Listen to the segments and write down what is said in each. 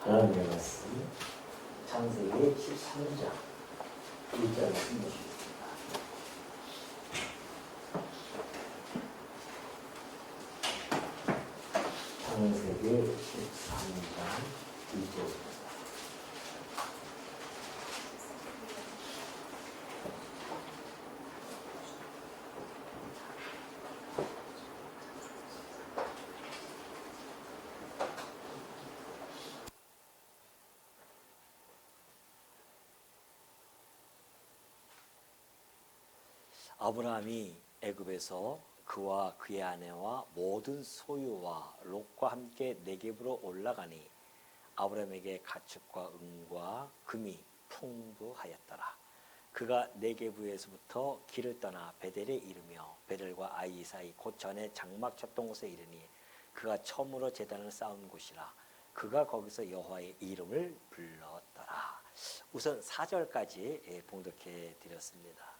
하나님의 말씀 창세기 13장 1절 말씀 보시겠습니다. 창세기 13장 1절입니다. 아브라함이 애굽에서 그와 그의 아내와 모든 소유와 롯과 함께 네겝으로 올라가니 아브라함에게 가축과 은과 금이 풍부하였더라. 그가 네겝에서부터 길을 떠나 베델에 이르며 베델과 아이 사이 곧 전에 장막 쳤던 곳에 이르니 그가 처음으로 제단을 쌓은 곳이라. 그가 거기서 여호와의 이름을 불렀더라. 우선 4절까지 봉독해 드렸습니다.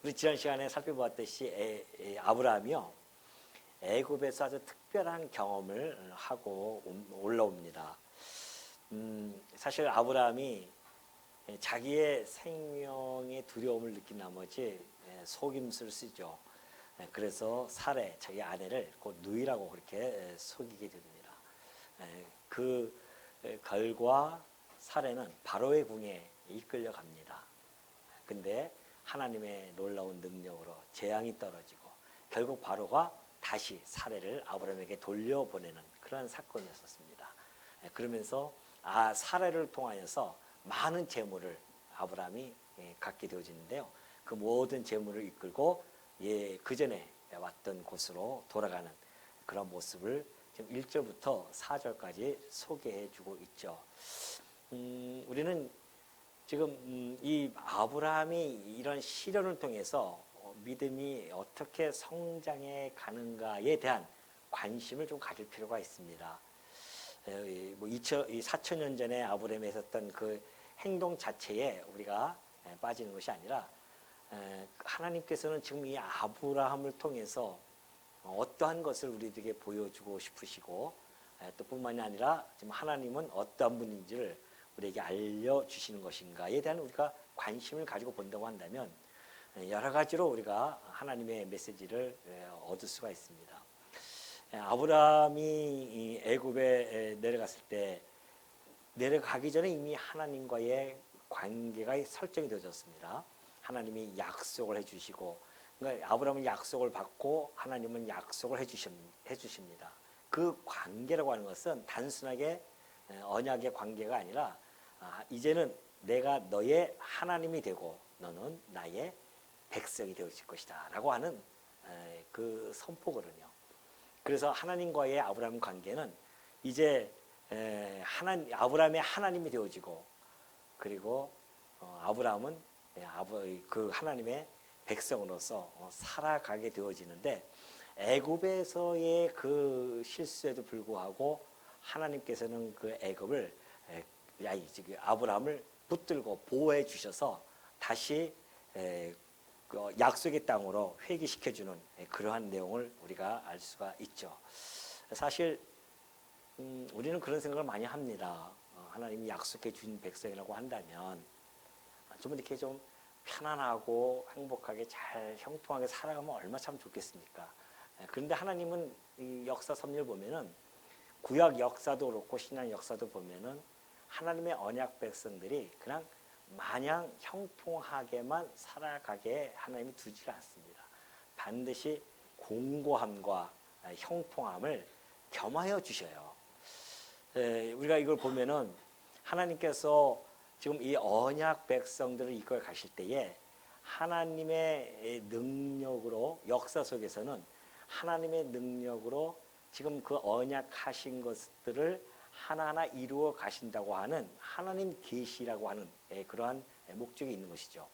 우리 지난 시간에 살펴보았듯이 아브라함이요, 애굽에서 아주 특별한 경험을 하고 올라옵니다. 사실 아브라함이 자기의 생명의 두려움을 느낀 나머지 속임수를 쓰죠. 그래서 사레, 자기 아내를 곧 누이라고 그렇게 속이게 됩니다. 그 결과 사레는 바로의 궁에 이끌려 갑니다. 근데 하나님의 놀라운 능력으로 재앙이 떨어지고 결국 바로가 다시 사레를 아브라함에게 돌려보내는 그런 사건이었습니다. 그러면서 사레를 통하여서 많은 재물을 아브라함이 갖게 되어지는데요. 그 모든 재물을 이끌고 그 전에 왔던 곳으로 돌아가는 그런 모습을 지금 1절부터 4절까지 소개해 주고 있죠. 우리는 지금 이 아브라함이 이런 시련을 통해서 믿음이 어떻게 성장해 가는가에 대한 관심을 좀 가질 필요가 있습니다. 4,000년 전에 아브라함이 했었던 그 행동 자체에 우리가 빠지는 것이 아니라 하나님께서는 지금 이 아브라함을 통해서 어떠한 것을 우리에게 보여주고 싶으시고 또 뿐만이 아니라 지금 하나님은 어떠한 분인지를 우리에게 알려주시는 것인가에 대한 우리가 관심을 가지고 본다고 한다면 여러 가지로 우리가 하나님의 메시지를 얻을 수가 있습니다. 아브라함이 애굽에 내려갔을 때 내려가기 전에 이미 하나님과의 관계가 설정이 되어졌습니다. 하나님이 약속을 해주시고, 그러니까 아브라함은 약속을 받고 하나님은 약속을 해주십니다. 그 관계라고 하는 것은 단순하게 언약의 관계가 아니라 이제는 내가 너의 하나님이 되고 너는 나의 백성이 되어질 것이다 라고 하는 그 선포거든요. 그래서 하나님과의 아브라함 관계는 이제 아브라함의 하나님이 되어지고, 그리고 아브라함은 그 하나님의 백성으로서 살아가게 되어지는데, 애굽에서의 그 실수에도 불구하고 하나님께서는 그 애굽을 아브라함을 붙들고 보호해 주셔서 다시 약속의 땅으로 회귀시켜주는 그러한 내용을 우리가 알 수가 있죠. 사실 우리는 그런 생각을 많이 합니다. 하나님이 약속해 준 백성이라고 한다면 좀 이렇게 좀 편안하고 행복하게 잘 형통하게 살아가면 얼마나 참 좋겠습니까? 그런데 하나님은 이 역사 섭리를 보면은 구약 역사도 그렇고 신약 역사도 보면은 하나님의 언약 백성들이 그냥 마냥 형통하게만 살아가게 하나님이 두지가 않습니다. 반드시 공고함과 형통함을 겸하여 주셔요. 우리가 이걸 보면은 하나님께서 지금 이 언약 백성들을 이끌어 가실 때에 하나님의 능력으로, 역사 속에서는 하나님의 능력으로 지금 그 언약하신 것들을 하나하나 이루어 가신다고 하는 하나님 계시라고 하는 그러한 목적이 있는 것이죠.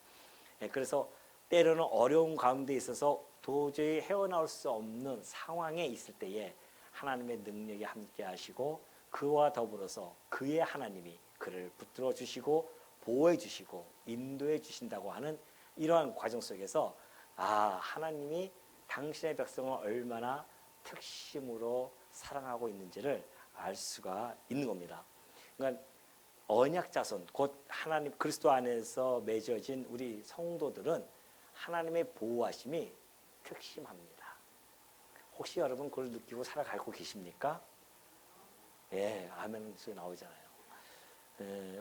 그래서 때로는 어려운 가운데 있어서 도저히 헤어나올 수 없는 상황에 있을 때에 하나님의 능력이 함께 하시고 그와 더불어서 그의 하나님이 그를 붙들어 주시고 보호해 주시고 인도해 주신다고 하는 이러한 과정 속에서 하나님이 당신의 백성을 얼마나 특심으로 사랑하고 있는지를 알 수가 있는 겁니다. 그러니까 언약 자손, 곧 하나님 그리스도 안에서 맺어진 우리 성도들은 하나님의 보호하심이 극심합니다. 혹시 여러분 그걸 느끼고 살아가고 계십니까? 예, 아멘 소리 나오잖아요.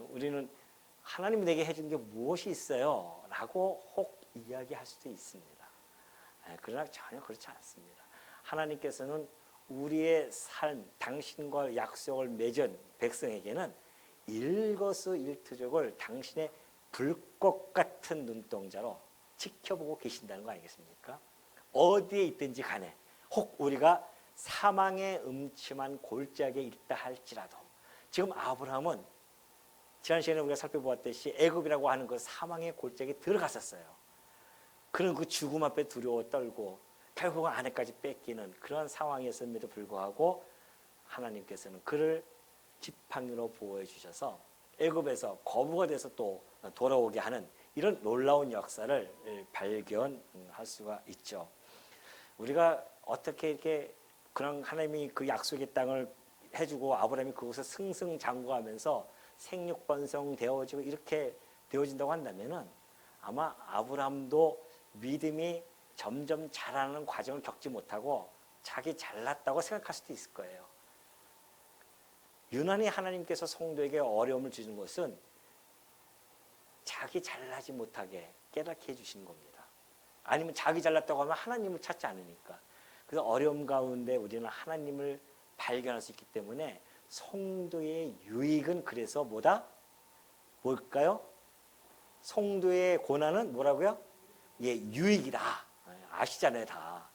우리는 하나님이 내게 해준 게 무엇이 있어요? 라고 혹 이야기할 수도 있습니다. 그러나 전혀 그렇지 않습니다. 하나님께서는 우리의 삶, 당신과 약속을 맺은 백성에게는 일거수일투족을 당신의 불꽃 같은 눈동자로 지켜보고 계신다는 거 아니겠습니까? 어디에 있든지 간에 혹 우리가 사망의 음침한 골짜기에 있다 할지라도 지금 아브라함은 지난 시간에 우리가 살펴보았듯이 애굽이라고 하는 그 사망의 골짜기에 들어갔었어요. 그런 그 죽음 앞에 두려워 떨고 결국은 아내까지 뺏기는 그런 상황이었음에도 불구하고 하나님께서는 그를 지팡이로 보호해 주셔서 애굽에서 거부가 돼서 또 돌아오게 하는 이런 놀라운 역사를 발견할 수가 있죠. 우리가 어떻게 이렇게 그런 하나님이 그 약속의 땅을 해주고 아브라함이 그곳에 승승장구하면서 생육번성 되어지고 이렇게 되어진다고 한다면은 아마 아브라함도 믿음이 점점 자라는 과정을 겪지 못하고 자기 잘났다고 생각할 수도 있을 거예요. 유난히 하나님께서 성도에게 어려움을 주는 것은 자기 잘나지 못하게 깨닫게 해주시는 겁니다. 아니면 자기 잘났다고 하면 하나님을 찾지 않으니까. 그래서 어려움 가운데 우리는 하나님을 발견할 수 있기 때문에 성도의 유익은 그래서 뭐다? 뭘까요? 성도의 고난은 뭐라고요? 예, 유익이다. 아시잖아요, 다.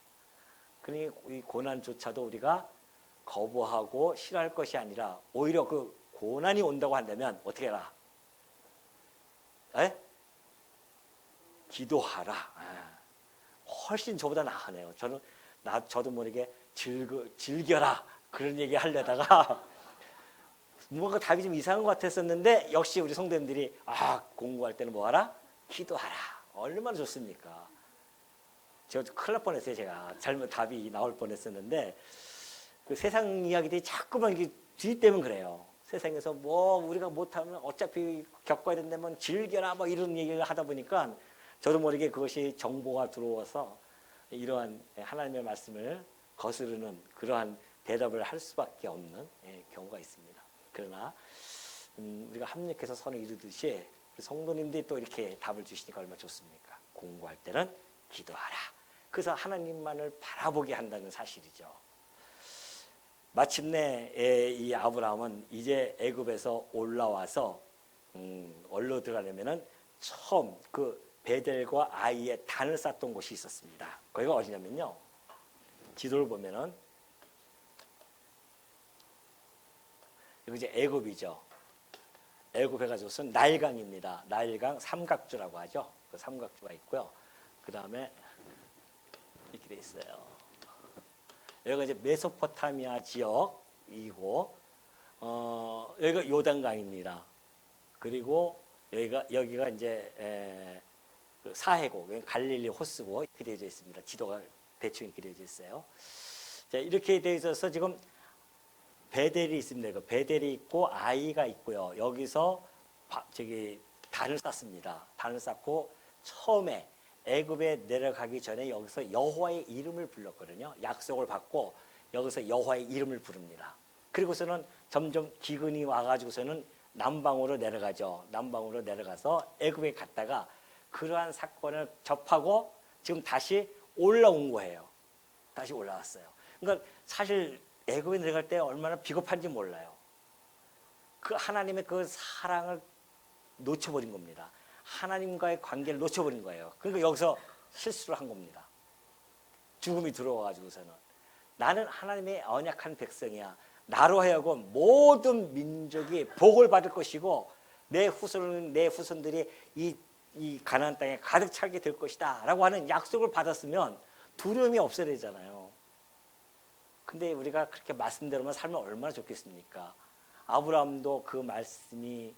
그러니 이 고난조차도 우리가 거부하고 싫어할 것이 아니라 오히려 그 고난이 온다고 한다면 어떻게 해라? 에? 기도하라. 훨씬 저보다 나으네요. 저도 모르게 즐겨라. 그런 얘기 하려다가 뭔가 답이 좀 이상한 것 같았었는데 역시 우리 성도님들이 공부할 때는 뭐하라? 기도하라. 얼마나 좋습니까? 저 큰일 날 뻔했어요. 제가 잘못 답이 나올 뻔했었는데 그 세상 이야기들이 자꾸만 이게 뒤때면 그래요. 세상에서 뭐 우리가 못하면 어차피 겪어야 된다면 즐겨라 뭐 이런 얘기를 하다 보니까 저도 모르게 그것이 정보가 들어와서 이러한 하나님의 말씀을 거스르는 그러한 대답을 할 수밖에 없는 경우가 있습니다. 그러나 우리가 합력해서 선을 이루듯이 성도님들이 또 이렇게 답을 주시니까 얼마나 좋습니까? 공부할 때는 기도하라. 그래서 하나님만을 바라보게 한다는 사실이죠. 마침내 이 아브라함은 이제 애굽에서 올라와서 어디로 들어가려면은 처음 그 베델과 아이의 단을 쌓던 곳이 있었습니다. 거기가 어디냐면요. 지도를 보면은 여기 이제 애굽이죠. 애굽 해가지고선 나일강입니다. 나일강 삼각주라고 하죠. 그 삼각주가 있고요. 그 다음에 이렇게 돼 있어요. 여기가 이제 메소포타미아 지역이고, 여기가 요단강입니다. 그리고 여기가 이제 그 사해고, 갈릴리 호수고 이렇게 되어져 있습니다. 지도가 대충 이렇게 되어져 있어요. 자, 이렇게 되어 있어서 지금 베델이 있습니다. 그 베델이 있고 아이가 있고요. 여기서 단을 쌓습니다. 단을 쌓고 처음에 애굽에 내려가기 전에 여기서 여호와의 이름을 불렀거든요. 약속을 받고 여기서 여호와의 이름을 부릅니다. 그리고서는 점점 기근이 와가지고서는 남방으로 내려가죠. 남방으로 내려가서 애굽에 갔다가 그러한 사건을 접하고 지금 다시 올라온 거예요. 다시 올라왔어요. 그러니까 사실 애굽에 내려갈 때 얼마나 비겁한지 몰라요. 그 하나님의 그 사랑을 놓쳐버린 겁니다. 하나님과의 관계를 놓쳐버린 거예요. 그러니까 여기서 실수를 한 겁니다. 죽음이 들어와가지고서는 나는 하나님의 언약한 백성이야. 나로 하여금 모든 민족이 복을 받을 것이고 내 후손들이 이 가나안 땅에 가득 차게 될 것이다 라고 하는 약속을 받았으면 두려움이 없어야 되잖아요. 근데 우리가 그렇게 말씀대로만 살면 얼마나 좋겠습니까? 아브라함도 그 말씀이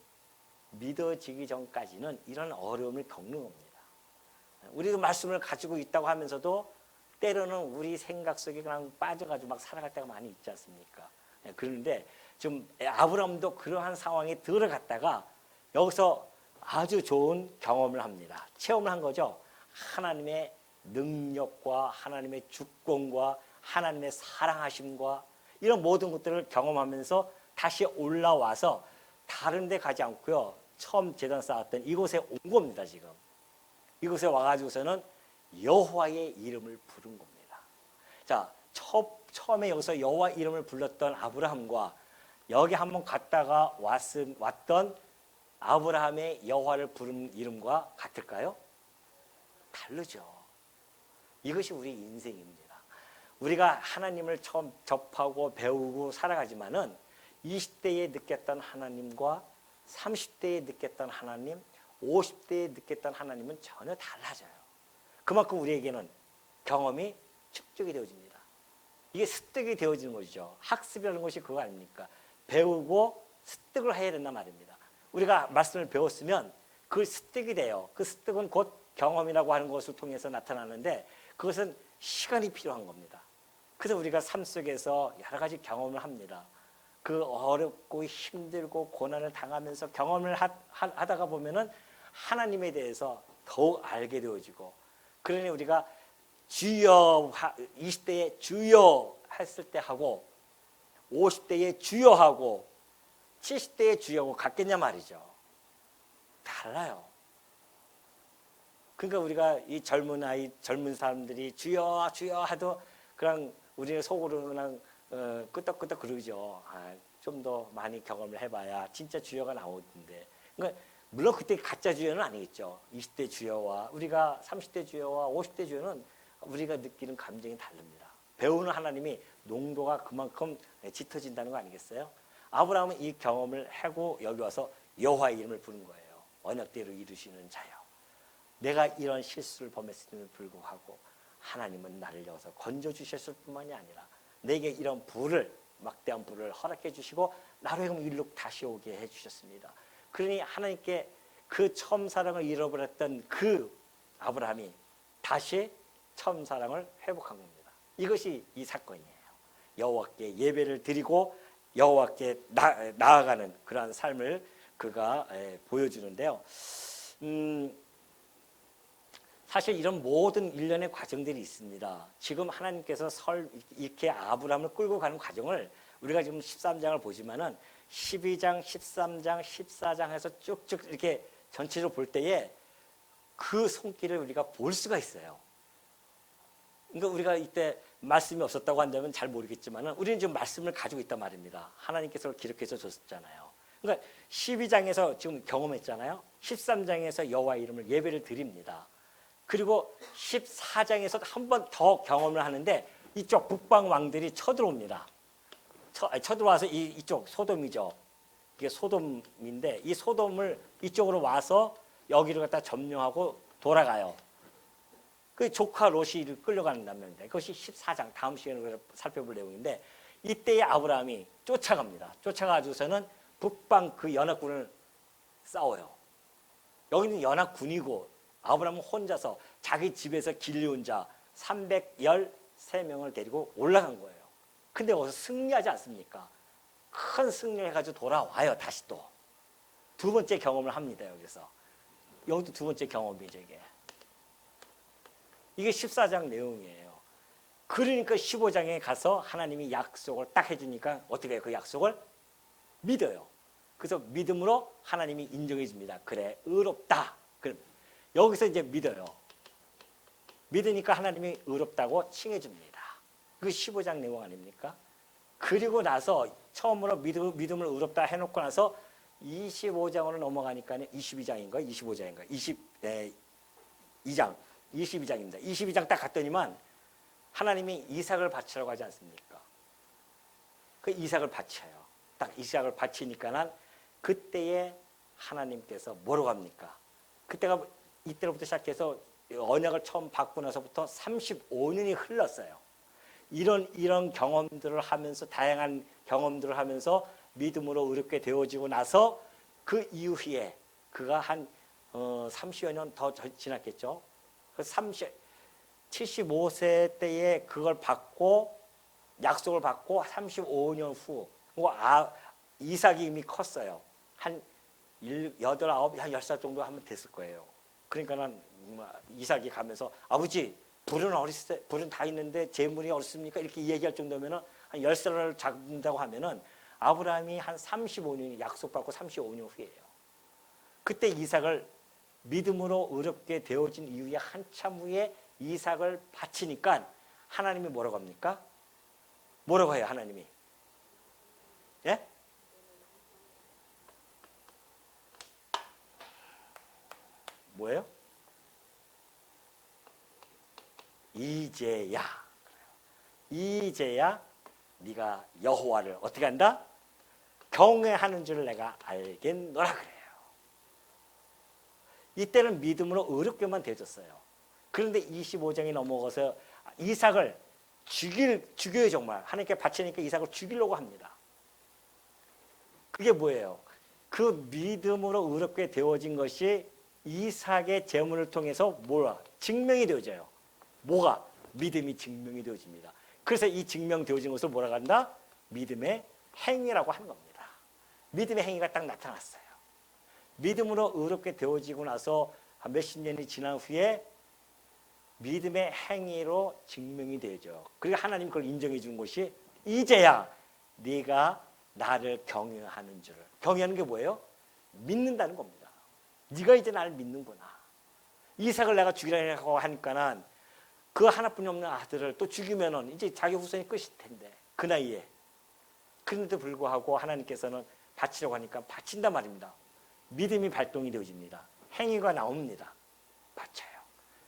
믿어지기 전까지는 이런 어려움을 겪는 겁니다. 우리도 말씀을 가지고 있다고 하면서도 때로는 우리 생각 속에 그냥 빠져가지고 막 살아갈 때가 많이 있지 않습니까? 그런데 좀 아브라함도 그러한 상황에 들어갔다가 여기서 아주 좋은 경험을 합니다. 체험을 한 거죠. 하나님의 능력과 하나님의 주권과 하나님의 사랑하심과 이런 모든 것들을 경험하면서 다시 올라와서 다른 데 가지 않고요. 처음 제단 쌓았던 이곳에 온 겁니다. 지금. 이곳에 와가지고서는 여호와의 이름을 부른 겁니다. 자, 처음에 여기서 여호와 이름을 불렀던 아브라함과 여기 한번 갔다가 왔던 아브라함의 여호와를 부른 이름과 같을까요? 다르죠. 이것이 우리 인생입니다. 우리가 하나님을 처음 접하고 배우고 살아가지만은 20대에 느꼈던 하나님과 30대에 느꼈던 하나님, 50대에 느꼈던 하나님은 전혀 달라져요. 그만큼 우리에게는 경험이 축적이 되어집니다. 이게 습득이 되어지는 것이죠. 학습이라는 것이 그거 아닙니까? 배우고 습득을 해야 된단 말입니다. 우리가 말씀을 배웠으면 그 습득이 돼요. 그 습득은 곧 경험이라고 하는 것을 통해서 나타나는데 그것은 시간이 필요한 겁니다. 그래서 우리가 삶 속에서 여러 가지 경험을 합니다. 그 어렵고 힘들고 고난을 당하면서 경험을 하다가 보면은 하나님에 대해서 더욱 알게 되어지고, 그러니 우리가 주여 20대에 주여 했을 때 하고 50대에 주여 하고 70대에 주여하고 같겠냐 말이죠. 달라요. 그러니까 우리가 이 젊은 사람들이 주여 주여 하도 그냥 우리는 속으로 그냥 끄덕끄덕 그러죠. 좀 더 많이 경험을 해봐야 진짜 주여가 나오던데. 그러니까 물론 그때 가짜 주여는 아니겠죠. 20대 주여와 우리가 30대 주여와 50대 주여는 우리가 느끼는 감정이 다릅니다. 배우는 하나님이 농도가 그만큼 짙어진다는 거 아니겠어요? 아브라함은 이 경험을 하고 여기 와서 여호와의 이름을 부른 거예요. 언약대로 이루시는 자요. 내가 이런 실수를 범했음에도 불구하고 하나님은 나를 여기서 건져주셨을 뿐만이 아니라 내게 이런 막대한 불을 허락해 주시고 나로 하여금 일로 다시 오게 해주셨습니다. 그러니 하나님께 그 처음 사랑을 잃어버렸던 그 아브라함이 다시 처음 사랑을 회복한 겁니다. 이것이 이 사건이에요. 여호와께 예배를 드리고 여호와께 나아가는 그러한 삶을 그가 보여주는데요. 사실 이런 모든 일련의 과정들이 있습니다. 지금 하나님께서 이렇게 아브라함을 끌고 가는 과정을 우리가 지금 13장을 보지만은 12장, 13장, 14장 해서 쭉쭉 이렇게 전체적으로 볼 때에 그 손길을 우리가 볼 수가 있어요. 그러니까 우리가 이때 말씀이 없었다고 한다면 잘 모르겠지만은 우리는 지금 말씀을 가지고 있단 말입니다. 하나님께서 기록해서 줬잖아요. 그러니까 12장에서 지금 경험했잖아요. 13장에서 여호와 이름을 예배를 드립니다. 그리고 14장에서 한 번 더 경험을 하는데 이쪽 북방 왕들이 쳐들어옵니다. 쳐들어와서 이쪽 소돔이죠. 이게 소돔인데 이 소돔을 이쪽으로 와서 여기를 갖다 점령하고 돌아가요. 그 조카 롯이 끌려간다면 그것이 14장 다음 시간에 살펴볼 내용인데 이때의 아브라함이 쫓아갑니다. 쫓아가지고서는 북방 그 연합군을 싸워요. 여기는 연합군이고 아브라함은 혼자서 자기 집에서 길려온 자 313명을 데리고 올라간 거예요. 근데 거기서 승리하지 않습니까? 큰 승리를 해가지고 돌아와요. 다시 또. 두 번째 경험을 합니다. 여기서. 여기도 두 번째 경험이죠. 이게 14장 내용이에요. 그러니까 15장에 가서 하나님이 약속을 딱 해주니까 어떻게 해요? 그 약속을 믿어요. 그래서 믿음으로 하나님이 인정해 줍니다. 그래, 의롭다. 여기서 이제 믿어요. 믿으니까 하나님이 의롭다고 칭해 줍니다. 그 15장 내용 아닙니까? 그리고 나서 처음으로 믿음을 의롭다 해놓고 나서 25장으로 넘어가니까 22장인가 25장인가 22장 22장입니다. 22장 딱 갔더니만 하나님이 이삭을 바치라고 하지 않습니까? 그 이삭을 바쳐요. 딱 이삭을 바치니까는 그때에 하나님께서 뭐라고 합니까? 이때로부터 시작해서 언약을 처음 받고 나서부터 35년이 흘렀어요. 이런 경험들을 하면서 다양한 경험들을 하면서 믿음으로 의롭게 되어지고 나서 그 이후에 그가 한 30여 년 더 지났겠죠. 75세 때에 그걸 받고 약속을 받고 35년 후 이삭이 이미 컸어요. 한 8, 9, 한 10살 정도 하면 됐을 거예요. 그러니까는 이삭이 가면서 아버지 불은 다 있는데 재물이 어딨습니까? 이렇게 얘기할 정도면은 한 10살을 잡는다고 하면은 아브라함이 한 35년이 약속받고 35년 후예요. 그때 이삭을 믿음으로 의롭게 되어진 이후에 한참 후에 이삭을 바치니까 하나님이 뭐라고 합니까? 뭐라고 해요, 하나님이? 예? 뭐예요? 이제야 네가 여호와를 어떻게 한다? 경외하는 줄 내가 알겠노라 그래요. 이때는 믿음으로 의롭게만 되어졌어요. 그런데 25장이 넘어가서 이삭을 죽여요. 정말 하나님께 바치니까 이삭을 죽이려고 합니다. 그게 뭐예요? 그 믿음으로 의롭게 되어진 것이 이삭의 제물을 통해서 뭐야? 증명이 되어져요. 뭐가? 믿음이 증명이 되어집니다. 그래서 이 증명되어진 것을 뭐라고 한다? 믿음의 행위라고 하는 겁니다. 믿음의 행위가 딱 나타났어요. 믿음으로 의롭게 되어지고 나서 몇십 년이 지난 후에 믿음의 행위로 증명이 되죠. 그리고 하나님 그걸 인정해 준 것이 이제야 네가 나를 경외하는 줄. 경외하는 게 뭐예요? 믿는다는 겁니다. 네가 이제 나를 믿는구나. 이삭을 내가 죽이라고 하니까는 그 하나뿐이 없는 아들을 또 죽이면은 이제 자기 후손이 끝일 텐데 그 나이에. 그런데도 불구하고 하나님께서는 바치려고 하니까 바친단 말입니다. 믿음이 발동이 되어집니다. 행위가 나옵니다. 바쳐요.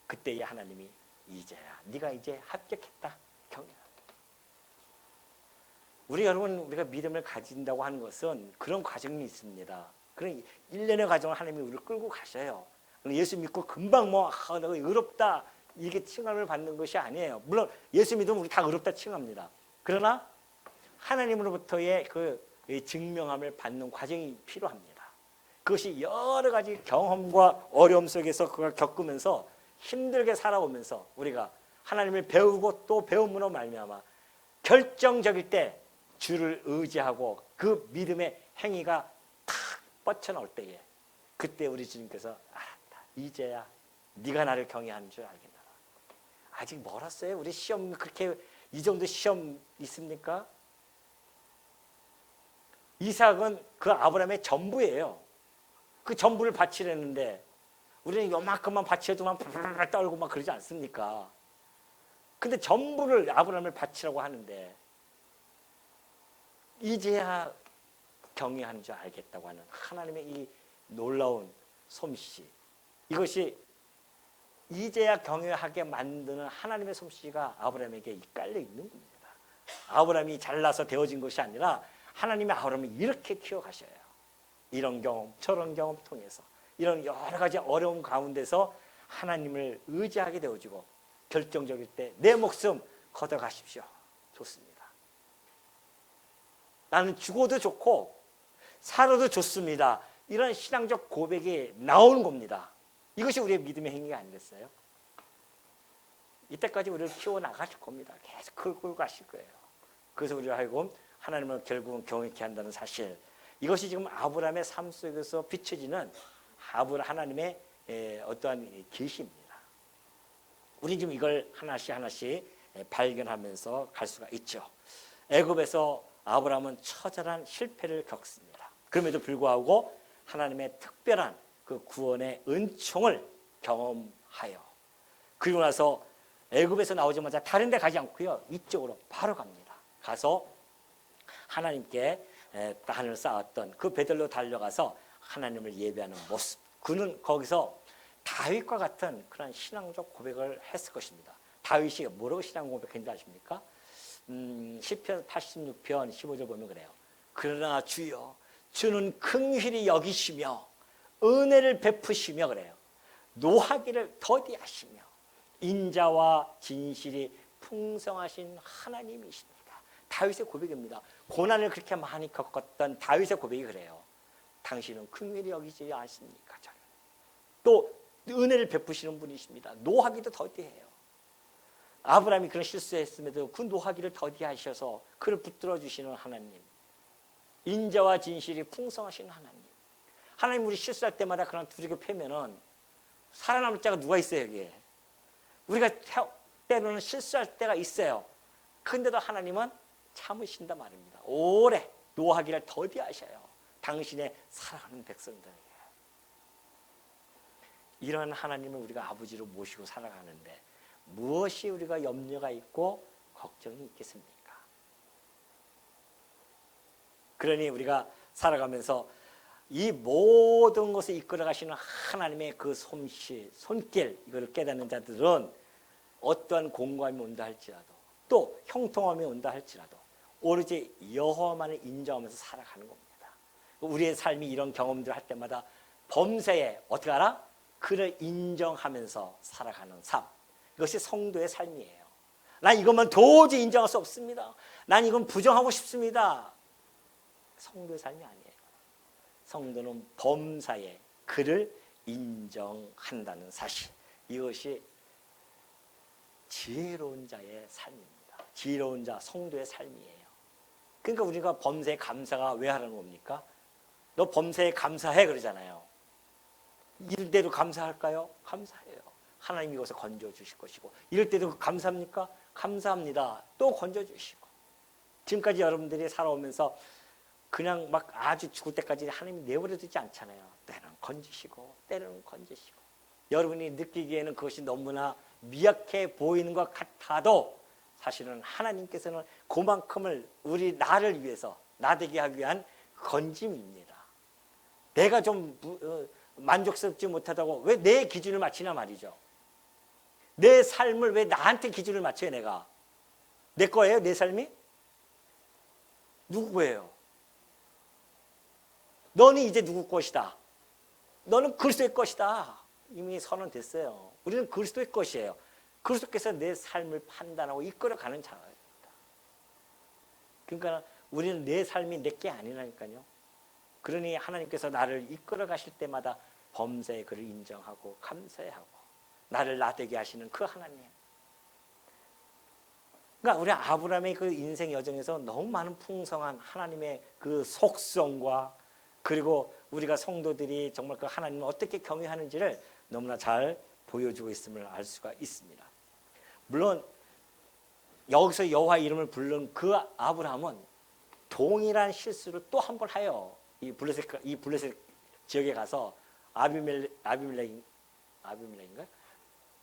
그때에 하나님이 이제야 네가 이제 합격했다. 경외한다. 우리가 믿음을 가진다고 하는 것은 그런 과정이 있습니다. 그런 일련의 과정을 하나님이 우리를 끌고 가셔요. 예수 믿고 금방 내가 의롭다 이게 칭함을 받는 것이 아니에요. 물론 예수 믿으면 우리 다 의롭다 칭합니다. 그러나 하나님으로부터의 그 증명함을 받는 과정이 필요합니다. 그것이 여러 가지 경험과 어려움 속에서 그걸 겪으면서 힘들게 살아오면서 우리가 하나님을 배우고 또 배움으로 말미암아 결정적일 때 주를 의지하고 그 믿음의 행위가 탁 뻗쳐나올 때에 그때 우리 주님께서 알았다. 이제야 네가 나를 경외하는 줄 알겠노라. 아직 멀었어요. 우리 시험 그렇게 이 정도 시험 있습니까? 이삭은 그 아브라함의 전부예요. 그 전부를 바치려는데 우리는 요만큼만 바치어도만 불불불 떨고 막 그러지 않습니까? 근데 전부를 아브라함을 바치라고 하는데 이제야 경외하는 줄 알겠다고 하는 하나님의 이 놀라운 솜씨, 이것이 이제야 경외하게 만드는 하나님의 솜씨가 아브라함에게 깔려 있는 겁니다. 아브라함이 잘나서 되어진 것이 아니라 하나님이 아브라함을 이렇게 키워가셔요. 이런 경험 저런 경험 통해서 이런 여러 가지 어려움 가운데서 하나님을 의지하게 되어지고 결정적일 때 내 목숨 걷어가십시오. 좋습니다. 나는 죽어도 좋고 살아도 좋습니다. 이런 신앙적 고백이 나오는 겁니다. 이것이 우리의 믿음의 행위가 아니겠어요? 이때까지 우리를 키워나가실 겁니다. 계속 그걸 끌고 가실 거예요. 그래서 우리가 하여금 하나님을 결국은 경외케 한다는 사실, 이것이 지금 아브라함의 삶 속에서 비춰지는 하나님의 어떠한 계시입니다. 우리 지금 이걸 하나씩 발견하면서 갈 수가 있죠. 애굽에서 아브라함은 처절한 실패를 겪습니다. 그럼에도 불구하고 하나님의 특별한 그 구원의 은총을 경험하여 그리고 나서 애굽에서 나오자마자 다른 데 가지 않고요. 이쪽으로 바로 갑니다. 가서 하나님께 단을 쌓았던 그 베들로 달려가서 하나님을 예배하는 모습, 그는 거기서 다윗과 같은 그런 신앙적 고백을 했을 것입니다. 다윗이 뭐라고 신앙 고백했는지 아십니까? 시편 86편 15절 보면 그래요. 그러나 주여 주는 긍휼히 여기시며 은혜를 베푸시며 그래요. 노하기를 더디하시며 인자와 진실이 풍성하신 하나님이십니다. 다윗의 고백입니다. 고난을 그렇게 많이 겪었던 다윗의 고백이 그래요. 당신은 긍휼히 여기지 않습니까? 저는. 또 은혜를 베푸시는 분이십니다. 노하기도 더디해요. 아브라함이 그런 실수했음에도 그 노하기를 더디하셔서 그를 붙들어 주시는 하나님, 인자와 진실이 풍성하신 하나님. 하나님 우리 실수할 때마다 그런 두들겨 패면은 살아남을 자가 누가 있어요 여기에. 우리가 때로는 실수할 때가 있어요. 근데도 하나님은 참으신다 말입니다. 오래 노하기를 더디하셔요. 당신의 사랑하는 백성들에게. 이런 하나님을 우리가 아버지로 모시고 살아가는데 무엇이 우리가 염려가 있고 걱정이 있겠습니까? 그러니 우리가 살아가면서 이 모든 것을 이끌어 가시는 하나님의 그 솜씨, 손길, 이거를 깨닫는 자들은 어떠한 공고함이 온다 할지라도 또 형통함이 온다 할지라도 오로지 여호와만을 인정하면서 살아가는 겁니다. 우리의 삶이 이런 경험들을 할 때마다 범사에 어떻게 알아? 그를 인정하면서 살아가는 삶. 이것이 성도의 삶이에요. 난 이것만 도저히 인정할 수 없습니다. 난 이건 부정하고 싶습니다. 성도의 삶이 아니에요. 성도는 범사에 그를 인정한다는 사실. 이것이 지혜로운 자의 삶입니다. 지혜로운 자, 성도의 삶이에요. 그러니까 우리가 범사에 감사가 왜 하라는 겁니까? 너 범사에 감사해 그러잖아요. 이럴 때도 감사할까요? 감사해요. 하나님이 이것을 건져주실 것이고 이럴 때도 감사합니까? 감사합니다. 또 건져주시고 지금까지 여러분들이 살아오면서 그냥 막 아주 죽을 때까지 하나님이 내버려 두지 않잖아요. 때로는 건지시고 때로는 건지시고 여러분이 느끼기에는 그것이 너무나 미약해 보이는 것 같아도 사실은 하나님께서는 그만큼을 나를 위해서 나되게 하기 위한 건짐입니다. 내가 좀 만족스럽지 못하다고 왜 내 기준을 맞추냐 말이죠. 내 삶을 왜 나한테 기준을 맞춰요 내가. 내 거예요 내 삶이? 누구 거예요? 너는 이제 누구 것이다. 너는 그리스도의 것이다. 이미 선언됐어요. 우리는 그리스도의 것이에요. 그리스도께서 내 삶을 판단하고 이끌어가는 자입니다. 그러니까 우리는 내 삶이 내게 아니라니까요. 그러니 하나님께서 나를 이끌어 가실 때마다 범사에 그를 인정하고 감사해하고 나를 나되게 하시는 그 하나님. 그러니까 우리 아브라함의 그 인생 여정에서 너무 많은 풍성한 하나님의 그 속성과 그리고 우리가 성도들이 정말 그 하나님을 어떻게 경외하는지를 너무나 잘 보여주고 있음을 알 수가 있습니다. 물론 여기서 여호와 이름을 부른 그 아브라함은 동일한 실수를 또 한 번 해요. 이 블레셋 지역에 가서 아비멜렉인가?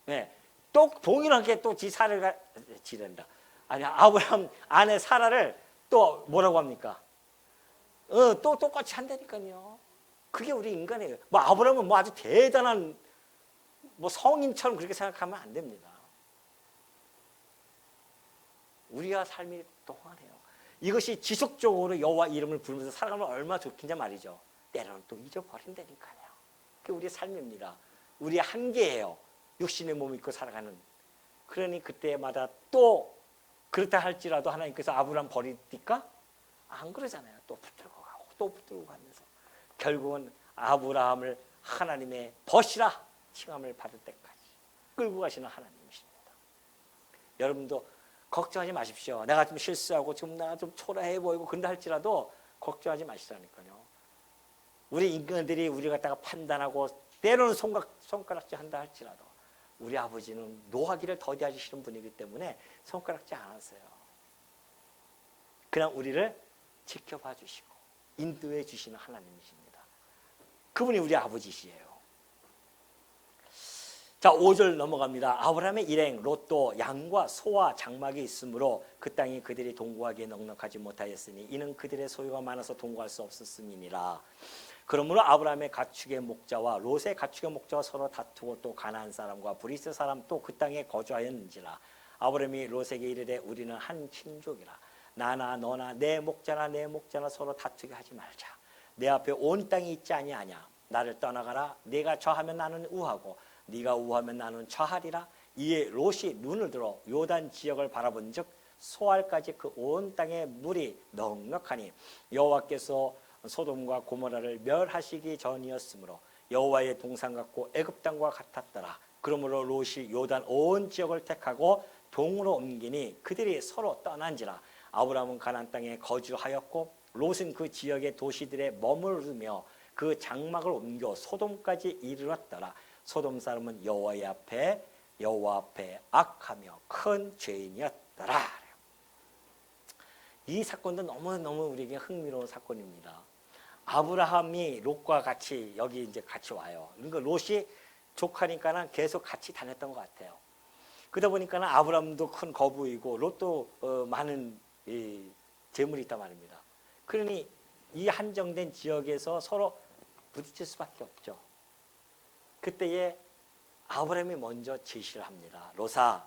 네, 또 동일하게 또 지른다. 아니 아브라함 아내 사라를 또 뭐라고 합니까? 또 똑같이 한다니까요. 그게 우리 인간이에요. 뭐 아브라함은 뭐 아주 대단한 뭐 성인처럼 그렇게 생각하면 안 됩니다. 우리와 삶이 동안해요. 이것이 지속적으로 여호와 이름을 부르면서 살아가면 얼마나 좋겠냐 말이죠. 때로는 또 잊어버린다니까요. 그게 우리의 삶입니다. 우리의 한계예요. 육신의 몸을 입고 살아가는. 그러니 그때마다 또 그렇다 할지라도 하나님께서 아브라함 버리니까 안 그러잖아요. 또 붙들고 가고 또 붙들고 가면서 결국은 아브라함을 하나님의 벗이라 칭함을 받을 때까지 끌고 가시는 하나님이십니다. 여러분도 걱정하지 마십시오. 내가 좀 실수하고 지금 내가 좀 초라해 보이고 그런다 할지라도 걱정하지 마시라니까요. 우리 인간들이 우리 갖다가 판단하고 때로는 손가락질 한다 할지라도 우리 아버지는 노하기를 더디하시는 분이기 때문에 손가락질 안 하세요. 그냥 우리를 지켜봐 주시고 인도해 주시는 하나님이십니다. 그분이 우리 아버지시에요. 자, 5절 넘어갑니다. 아브라함의 일행 롯도 양과 소와 장막이 있으므로 그 땅이 그들이 동거하기에 넉넉하지 못하였으니 이는 그들의 소유가 많아서 동거할 수 없었음이니라. 그러므로 아브라함의 가축의 목자와 롯의 가축의 목자와 서로 다투고 또 가나안 사람과 브리스 사람 또 그 땅에 거주하였는지라. 아브라함이 롯에게 이르되 우리는 한 친족이라. 나나 너나 내 목자나 서로 다투게 하지 말자. 내 앞에 온 땅이 있지 아니하냐. 나를 떠나가라. 네가 저하면 나는 우하고 네가 우하면 나는 저하리라. 이에 롯이 눈을 들어 요단 지역을 바라본즉 소알까지 그 온 땅에 물이 넉넉하니 여호와께서 소돔과 고모라를 멸하시기 전이었으므로 여호와의 동산 같고 애굽 땅과 같았더라. 그러므로 롯이 요단 온 지역을 택하고 동으로 옮기니 그들이 서로 떠난지라. 아브라함은 가나안 땅에 거주하였고 롯은 그 지역의 도시들에 머무르며 그 장막을 옮겨 소돔까지 이르렀더라. 소돔 사람은 여호와 앞에 악하며 큰 죄인이었더라. 이 사건도 너무너무 우리에게 흥미로운 사건입니다. 아브라함이 롯과 같이 여기 이제 같이 와요. 그러니까 롯이 조카니까는 계속 같이 다녔던 것 같아요. 그러다 보니까는 아브라함도 큰 거부이고 롯도 많은 재물이 있단 말입니다. 그러니 이 한정된 지역에서 서로 부딪힐 수밖에 없죠. 그때에 아브라함이 먼저 제시를 합니다. 롯아,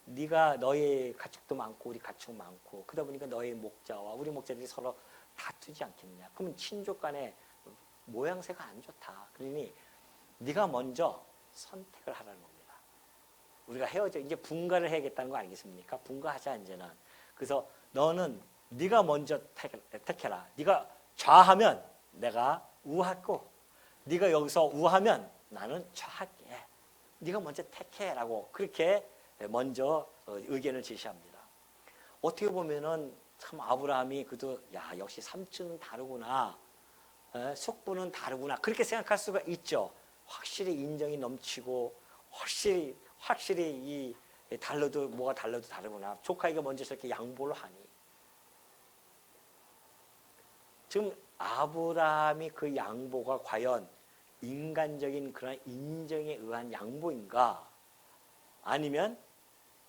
네가 너의 가축도 많고 우리 가축 많고 그러다 보니까 너의 목자와 우리 목자들이 서로 다투지 않겠느냐. 그러면 친족 간에 모양새가 안 좋다. 그러니 네가 먼저 선택을 하라는 겁니다. 우리가 헤어져 이제 분가를 해야겠다는 거 아니겠습니까? 분가하자 이제는. 그래서 너는 네가 먼저 택해라. 네가 좌하면 내가 우하고 네가 여기서 우하면 나는 좌할게. 네가 먼저 택해라고 그렇게 먼저 의견을 제시합니다. 어떻게 보면은 참 아브라함이 그도 야 역시 삼촌은 다르구나, 숙부는 다르구나 그렇게 생각할 수가 있죠. 확실히 인정이 넘치고 확실히 이 달라도 뭐가 달라도 다르구나. 조카에게 먼저 저렇게 양보를 하니 지금 아브라함이 그 양보가 과연 인간적인 그런 인정에 의한 양보인가 아니면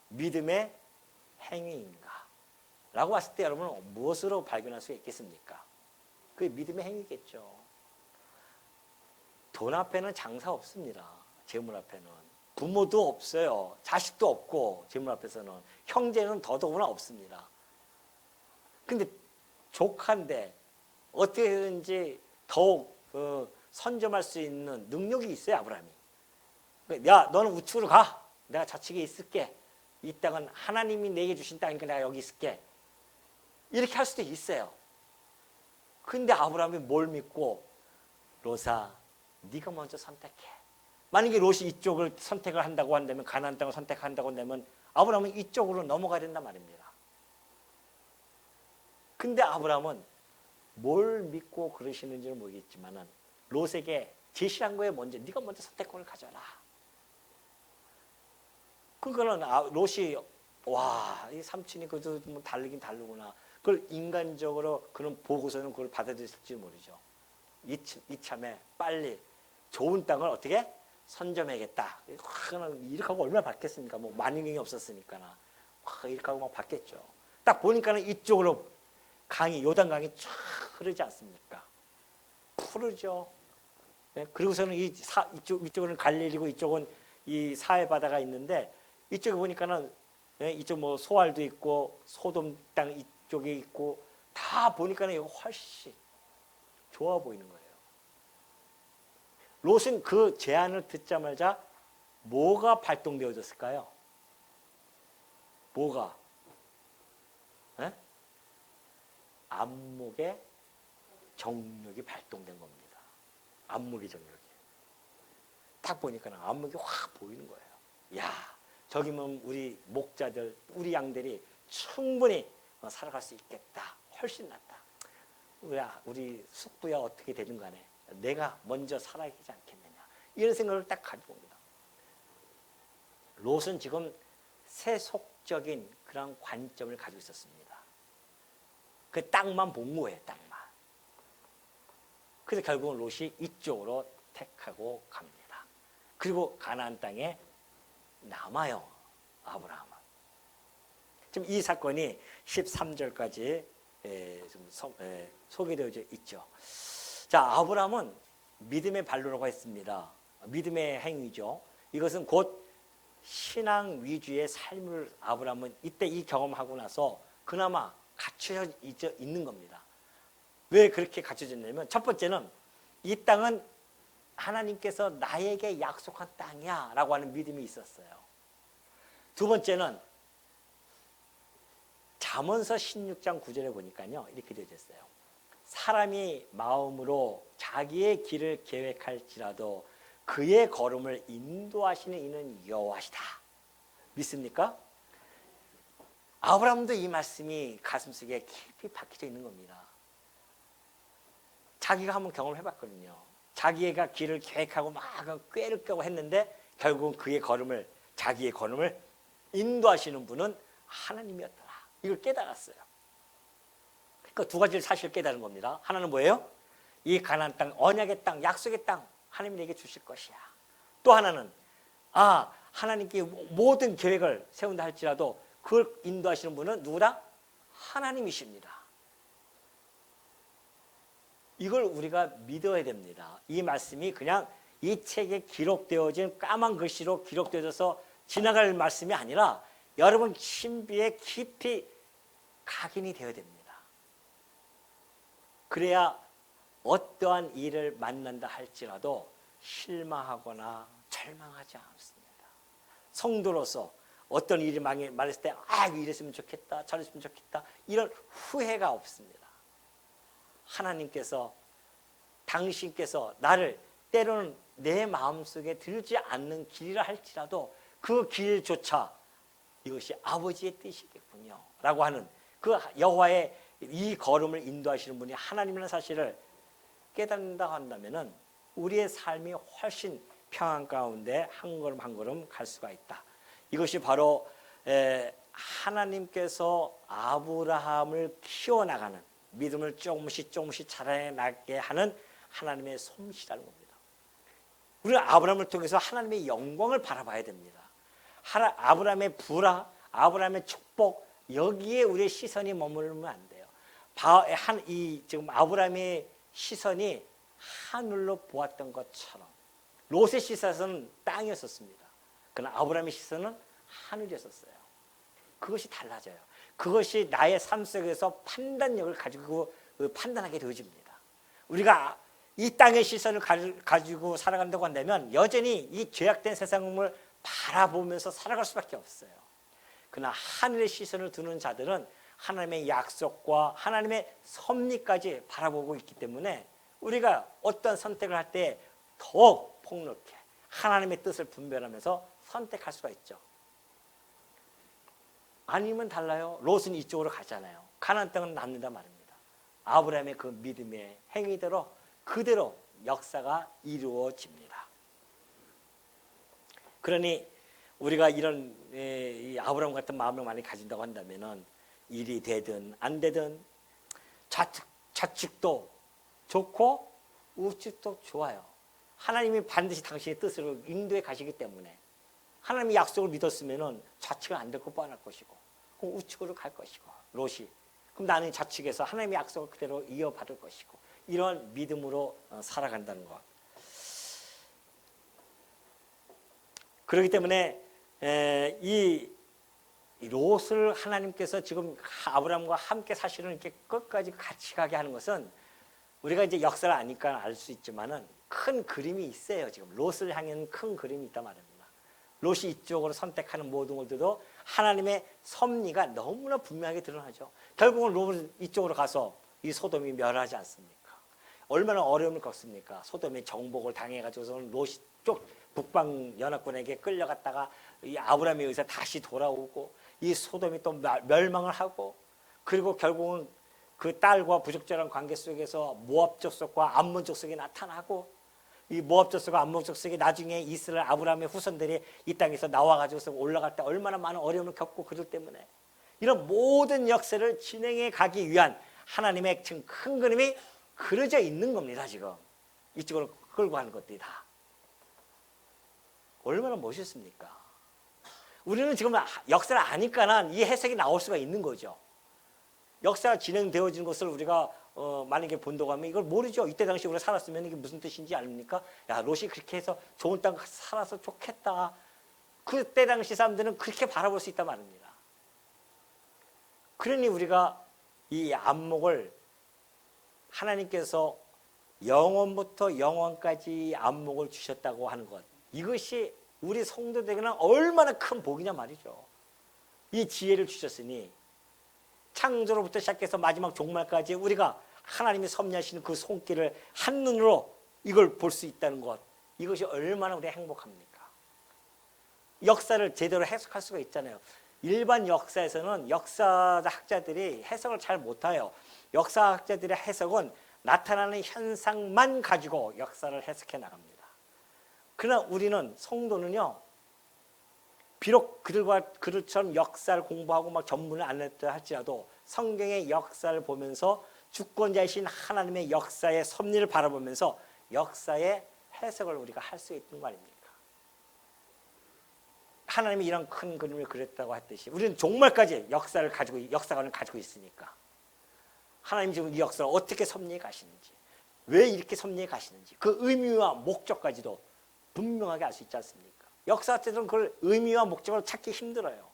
믿음의 행위인가 라고 봤을 때 여러분은 무엇으로 발견할 수 있겠습니까? 그게 믿음의 행위겠죠. 돈 앞에는 장사 없습니다. 재물 앞에는. 부모도 없어요. 자식도 없고 재물 앞에서는. 형제는 더더구나 없습니다. 근데 조카인데 어떻게든지 더욱 선점할 수 있는 능력이 있어요. 아브라함이. 야 너는 우측으로 가. 내가 좌측에 있을게. 이 땅은 하나님이 내게 주신 땅이니까 내가 여기 있을게. 이렇게 할 수도 있어요. 근데 아브라함이 뭘 믿고 롯아 네가 먼저 선택해. 만약에 롯이 이쪽을 선택을 한다고 한다면 가나안 땅을 선택한다고 한다면 아브라함은 이쪽으로 넘어가야 된단 말입니다. 근데 아브라함은 뭘 믿고 그러시는지는 모르겠지만 롯에게 제시한 거에 먼저 네가 먼저 선택권을 가져라. 그거는 롯이 와, 이 삼촌이 그래도 뭐 다르긴 다르구나. 그걸 인간적으로 그런 보고서는 그걸 받아들일지 모르죠. 이참에 빨리 좋은 땅을 어떻게 선점해야겠다. 이렇게 하고 얼마나 받겠습니까? 뭐 만인경이 없었으니까. 이렇게 하고 막 받겠죠. 딱 보니까는 이쪽으로 강이 요단강이 쫙 흐르지 않습니까? 푸르죠. 네? 그리고서는 이쪽은 갈릴리고 이쪽은 이 사해 바다가 있는데 이쪽에 보니까는 이쪽 뭐 소알도 있고 소돔 땅 이쪽에 있고 다 보니까는 이거 훨씬 좋아 보이는 거예요. 롯은 그 제안을 듣자마자 뭐가 발동되어졌을까요? 뭐가? 에? 안목의 정력이 발동된 겁니다. 안목의 정력이. 딱 보니까는 안목이 확 보이는 거예요. 야, 저기면 우리 목자들, 우리 양들이 충분히 살아갈 수 있겠다. 훨씬 낫다. 우리 숙부야 어떻게 되든 간에 내가 먼저 살아야 되지 않겠느냐. 이런 생각을 딱 가지고 옵니다. 롯은 지금 세속적인 그런 관점을 가지고 있었습니다. 그 땅만 본 거예요. 땅만. 그래서 결국은 롯이 이쪽으로 택하고 갑니다. 그리고 가나안 땅에 남아요. 아브라함은. 지금 이 사건이 13절까지 소개되어 있죠. 자, 아브라함은 믿음의 발로라고 했습니다. 믿음의 행위죠. 이것은 곧 신앙 위주의 삶을 아브라함은 이때 이 경험하고 나서 그나마 갖춰져 있는 겁니다. 왜 그렇게 갖춰졌냐면 첫 번째는 이 땅은 하나님께서 나에게 약속한 땅이야 라고 하는 믿음이 있었어요. 두 번째는 잠언서 16장 9절에 보니까요 이렇게 되어 있어요. 사람이 마음으로 자기의 길을 계획할지라도 그의 걸음을 인도하시는 이는 여호와시다. 믿습니까? 아브라함도 이 말씀이 가슴속에 깊이 박혀져 있는 겁니다. 자기가 한번 경험을 해봤거든요. 자기가 길을 계획하고 막 꾀를 껴고 했는데 결국은 자기의 걸음을 인도하시는 분은 하나님이었더라. 이걸 깨달았어요. 그러니까 두 가지를 사실 깨달은 겁니다. 하나는 뭐예요? 이 가나안 땅, 언약의 땅, 약속의 땅 하나님이 내게 주실 것이야. 또 하나는 하나님께 모든 계획을 세운다 할지라도 그걸 인도하시는 분은 누구다? 하나님이십니다. 이걸 우리가 믿어야 됩니다. 이 말씀이 그냥 이 책에 기록되어진 까만 글씨로 기록되어져서 지나갈 말씀이 아니라 여러분 신비에 깊이 각인이 되어야 됩니다. 그래야 어떠한 일을 만난다 할지라도 실망하거나 절망하지 않습니다. 성도로서 어떤 일이 말했을 때 이랬으면 좋겠다, 저랬으면 좋겠다 이런 후회가 없습니다. 하나님께서 당신께서 나를 때로는 내 마음속에 들지 않는 길이라 할지라도 그 길조차 이것이 아버지의 뜻이겠군요 라고 하는 그 여호와의 이 걸음을 인도하시는 분이 하나님이라는 사실을 깨닫는다고 한다면 우리의 삶이 훨씬 평안 가운데 한 걸음 한 걸음 갈 수가 있다. 이것이 바로 하나님께서 아브라함을 키워나가는 믿음을 조금씩 자라나게 하는 하나님의 솜씨라는 겁니다. 우리는 아브라함을 통해서 하나님의 영광을 바라봐야 됩니다. 아브라함의 불화, 아브라함의 축복 여기에 우리의 시선이 머물면 안 돼요. 지금 아브라함의 시선이 하늘로 보았던 것처럼 롯의 시선은 땅이었었습니다. 그러나 아브라함의 시선은 하늘이었어요. 그것이 달라져요. 그것이 나의 삶 속에서 판단력을 가지고 판단하게 되어집니다. 우리가 이 땅의 시선을 가지고 살아간다고 한다면 여전히 이 죄악된 세상을 바라보면서 살아갈 수밖에 없어요. 그러나 하늘의 시선을 두는 자들은 하나님의 약속과 하나님의 섭리까지 바라보고 있기 때문에 우리가 어떤 선택을 할 때 더욱 폭넓게 하나님의 뜻을 분별하면서 선택할 수가 있죠. 아니면 달라요. 롯은 이쪽으로 가잖아요. 가나안 땅은 남는다 말입니다. 아브라함의 그 믿음의 행위대로 그대로 역사가 이루어집니다. 그러니 우리가 이런 아브라함 같은 마음을 많이 가진다고 한다면은 일이 되든 안 되든 좌측도 좋고 우측도 좋아요. 하나님이 반드시 당신의 뜻으로 인도해 가시기 때문에 하나님의 약속을 믿었으면은 좌측은 안 될 거 뻔할 것이고 그럼 우측으로 갈 것이고 롯이 그럼 나는 좌측에서 하나님의 약속을 그대로 이어받을 것이고 이런 믿음으로 살아간다는 것. 그렇기 때문에 이 롯을 하나님께서 지금 아브라함과 함께 사실은 이렇게 끝까지 같이 가게 하는 것은 우리가 이제 역사를 아니까 알 수 있지만은 큰 그림이 있어요. 지금 롯을 향한 큰 그림이 있단 말입니다. 롯이 이쪽으로 선택하는 모든 것들도 하나님의 섭리가 너무나 분명하게 드러나죠. 결국은 롯은 이쪽으로 가서 이 소돔이 멸하지 않습니까? 얼마나 어려움을 겪습니까? 소돔의 정복을 당해가지고서는 롯이 쪽 북방 연합군에게 끌려갔다가 이 아브라함에 의해서 다시 돌아오고 이 소돔이 또 멸망을 하고 그리고 결국은 그 딸과 부적절한 관계 속에서 모압 족속과 암몬 족속이 나타나고 이 모압 족속과 암몬 족속이 나중에 이스라엘 아브라함의 후손들이 이 땅에서 나와가지고서 올라갈 때 얼마나 많은 어려움을 겪고 그들 때문에 이런 모든 역사를 진행해 가기 위한 하나님의 지금 큰 그림이 그려져 있는 겁니다. 지금 이쪽으로 끌고 가는 것들이 다 얼마나 멋있습니까? 우리는 지금 역사를 아니까는 이 해석이 나올 수가 있는 거죠. 역사가 진행되어지는 것을 우리가 만약에 본다고 하면 이걸 모르죠. 이때 당시 우리가 살았으면 이게 무슨 뜻인지 압니까? 야, 롯이 그렇게 해서 좋은 땅 살아서 좋겠다. 그때 당시 사람들은 그렇게 바라볼 수 있단 말입니다. 그러니 우리가 이 안목을 하나님께서 영원부터 영원까지 안목을 주셨다고 하는 것, 이것이 우리 성도들에게는 얼마나 큰 복이냐 말이죠. 이 지혜를 주셨으니 창조로부터 시작해서 마지막 종말까지 우리가 하나님이 섭리하시는 그 손길을 한눈으로 이걸 볼 수 있다는 것, 이것이 얼마나 우리 행복합니까? 역사를 제대로 해석할 수가 있잖아요. 일반 역사에서는 역사학자들이 해석을 잘 못해요. 역사학자들의 해석은 나타나는 현상만 가지고 역사를 해석해 나갑니다. 그러나 우리는 성도는요, 비록 그들처럼 역사를 공부하고 막 전문을 안 했다 할지라도 성경의 역사를 보면서 주권자이신 하나님의 역사의 섭리를 바라보면서 역사의 해석을 우리가 할 수 있는 거 아닙니까? 하나님이 이런 큰 그림을 그렸다고 했듯이 우리는 종말까지 역사관을 가지고 있으니까 하나님 지금 이 역사를 어떻게 섭리해 가시는지, 왜 이렇게 섭리해 가시는지 그 의미와 목적까지도 분명하게 알 수 있지 않습니까? 역사학자들은 그걸 의미와 목적을 찾기 힘들어요.